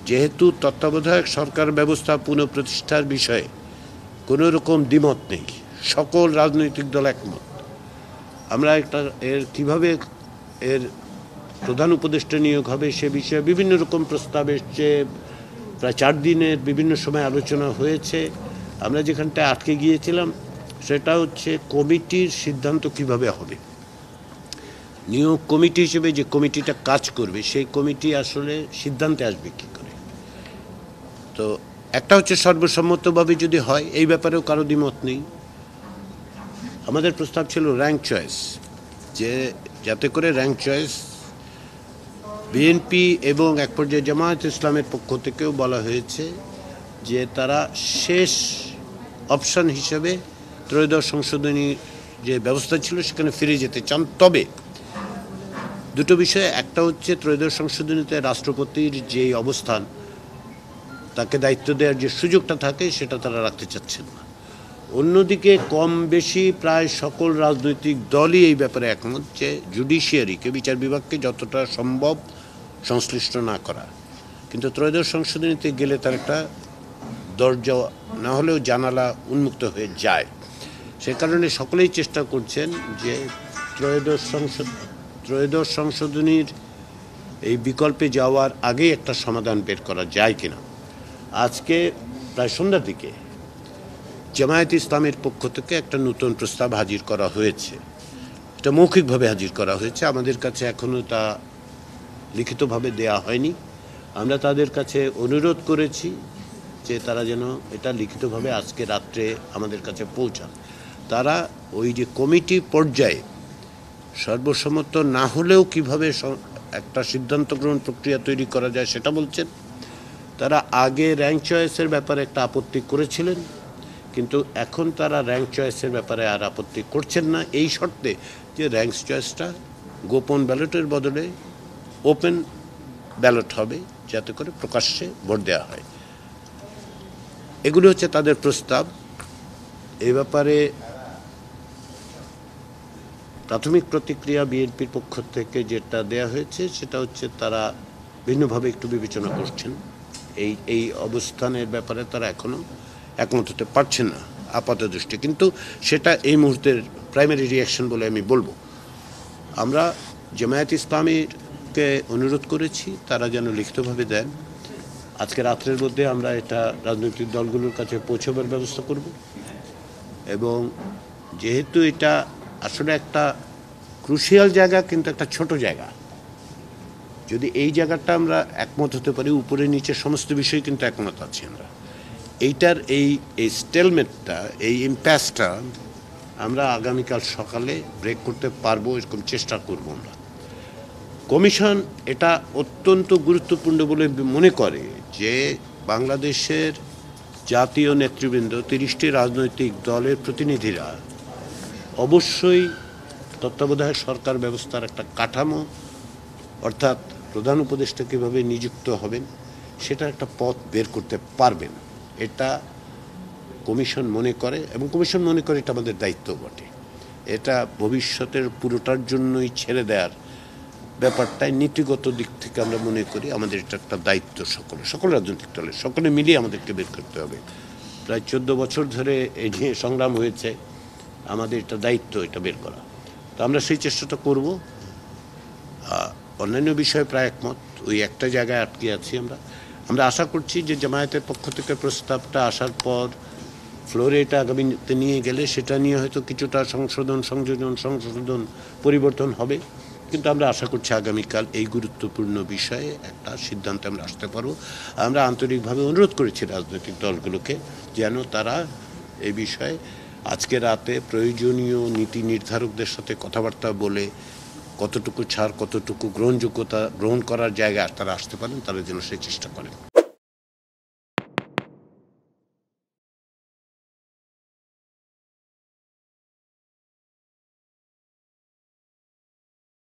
যেহেতু তত্ত্বাবধায়ক সরকার ব্যবস্থা পুনঃপ্রতিষ্ঠার বিষয়ে কোনো রকম দ্বিমত নেই, সকল রাজনৈতিক দল একমত। আমরা কীভাবে এর প্রধান উপদেষ্টা নিয়োগ হবে সে বিষয়ে বিভিন্ন রকম প্রস্তাব এসছে, প্রায় 4 দিনের বিভিন্ন সময় আলোচনা হয়েছে। আমরা যেখানটায় আটকে গিয়েছিলাম সেটা হচ্ছে কমিটির সিদ্ধান্ত কিভাবে হবে। নিয়োগ কমিটি হিসেবে যে কমিটিটা কাজ করবে সেই কমিটি আসলে সিদ্ধান্তে আসবে কী করে। তো একটা হচ্ছে সর্বসম্মতভাবে যদি হয়, এই ব্যাপারেও কারো দ্বিমত নেই। আমাদের প্রস্তাব ছিল র্যাঙ্ক চয়েস, যে যাতে করে র্যাঙ্ক চয়েস বিএনপি এবং এক পর্যায়ে জামায়াত ইসলামের পক্ষ থেকেও বলা হয়েছে যে তারা শেষ অপশন হিসেবে ত্রয়োদশ সংশোধনী যে ব্যবস্থা ছিল সেখানে ফিরে যেতে চান। তবে দুটো বিষয়ে, একটা হচ্ছে ত্রয়োদশ সংশোধনীতে রাষ্ট্রপতির যে অবস্থান, তাকে দায়িত্ব দেওয়ার যে সুযোগটা থাকে সেটা তারা রাখতে চাচ্ছেন না। অন্যদিকে কম বেশি প্রায় সকল রাজনৈতিক দলই এই ব্যাপারে একমত যে জুডিশিয়ারিকে, বিচার বিভাগকে যতটা সম্ভব সংশ্লিষ্ট না করা। কিন্তু ত্রয়োদশ সংশোধনীতে গেলে তার একটা দরজা না হলেও জানালা উন্মুক্ত হয়ে যায়। সে কারণে সকলেই চেষ্টা করছেন যে ত্রয়োদশ সংশোধনীর এই বিকল্পে যাওয়ার আগে একটা সমাধান বের করা যায় কিনা। আজকে প্রায় সন্ধ্যার দিকে জামায়াত ইসলামের পক্ষ থেকে একটা নতুন প্রস্তাব হাজির করা হয়েছে। এটা মৌখিকভাবে হাজির করা হয়েছে, আমাদের কাছে এখনও তা লিখিতভাবে দেয়া হয়নি। আমরা তাদের কাছে অনুরোধ করেছি যে তারা যেন এটা লিখিতভাবে আজকে রাত্রে আমাদের কাছে পৌঁছান। তারা ওই যে কমিটি পর্যায়ে সর্বসম্মত না হলেও কিভাবে একটা সিদ্ধান্ত গ্রহণ প্রক্রিয়া তৈরি করা যায় সেটা বলছেন। তারা আগে র্যাঙ্ক চয়েসের ব্যাপারে একটা আপত্তি করেছিলেন, কিন্তু এখন তারা র্যাঙ্ক চয়েসের ব্যাপারে আর আপত্তি করছেন না, এই শর্তে যে র্যাঙ্ক চয়েসটা গোপন ব্যালটের বদলে ওপেন ব্যালট হবে, যাতে করে প্রকাশ্যে ভোট দেওয়া হয়। এগুলো হচ্ছে তাদের প্রস্তাব। এ ব্যাপারে প্রাথমিক প্রতিক্রিয়া বিএনপির পক্ষ থেকে যেটা দেয়া হয়েছে সেটা হচ্ছে তারা ভিন্নভাবে একটু বিবেচনা করছেন। এই অবস্থানের ব্যাপারে তারা এখনও একমত হতে পারছেন না আপাত দৃষ্টি, কিন্তু সেটা এই মুহূর্তের প্রাইমারি রিয়াকশন বলে আমি বলবো। আমরা জামায়াত ইসলামীকে অনুরোধ করেছি তারা যেন লিখিতভাবে দেন। আজকে রাত্রের মধ্যে আমরা এটা রাজনৈতিক দলগুলোর কাছে পৌঁছাবার ব্যবস্থা করব। এবং যেহেতু এটা আসলে একটা ক্রুশিয়াল জায়গা, কিন্তু একটা ছোট জায়গা, যদি এই জায়গাটা আমরা একমত হতে পারি, উপরে নিচে সমস্ত বিষয় কিন্তু একমত আছি আমরা, এইটার এই স্টেলমেটটা, এই ইম্প্যাসটা আমরা আগামীকাল সকালে ব্রেক করতে পারবো, এরকম চেষ্টা করব আমরা। কমিশন এটা অত্যন্ত গুরুত্বপূর্ণ বলে মনে করে যে বাংলাদেশের জাতীয় নেতৃবৃন্দ, 30টি রাজনৈতিক দলের প্রতিনিধিরা অবশ্যই তত্ত্বাবধায়ক সরকার ব্যবস্থার একটা কাঠামো, অর্থাৎ প্রধান উপদেষ্টা কীভাবে নিযুক্ত হবেন সেটার একটা পথ বের করতে পারবেন, এটা কমিশন মনে করে। এবং কমিশন মনে করে এটা আমাদের দায়িত্ব বটে। এটা ভবিষ্যতের পুরোটার জন্যই ছেড়ে দেওয়ার ব্যাপারটাই নীতিগত দিক থেকে আমরা মনে করি আমাদের এটা একটা দায়িত্ব, সকল রাজনৈতিক দলের সকলে মিলিয়ে আমাদেরকে বের করতে হবে। প্রায় 14 বছর ধরে এই নিয়ে সংগ্রাম হয়েছে, আমাদের এটা দায়িত্ব এটা বের করা। তো আমরা সেই চেষ্টাটা করব। অন্যান্য বিষয়ে প্রায় একমত, ওই একটা জায়গায় আটকে আছি আমরা আশা করছি যে জামায়াতের পক্ষ থেকে প্রস্তাবটা আসার পর ফ্লোরে এটা আগামীতে নিয়ে গেলে সেটা নিয়ে হয়তো কিছুটা সংশোধন পরিবর্তন হবে, কিন্তু আমরা আশা করছি আগামীকাল এই গুরুত্বপূর্ণ বিষয়ে একটা সিদ্ধান্তে আমরা আসতে পারব। আমরা আন্তরিকভাবে অনুরোধ করেছি রাজনৈতিক দলগুলোকে যেন তারা এই বিষয়ে আজকে রাতে প্রয়োজনীয় নীতি নির্ধারকদের সাথে কথাবার্তা বলে কতটুকু ছাড়, কতটুকু গ্রহণযোগ্যতা গ্রহণ করার জায়গায় তারা আসতে পারেন, তারা যেন সেই চেষ্টা করেন।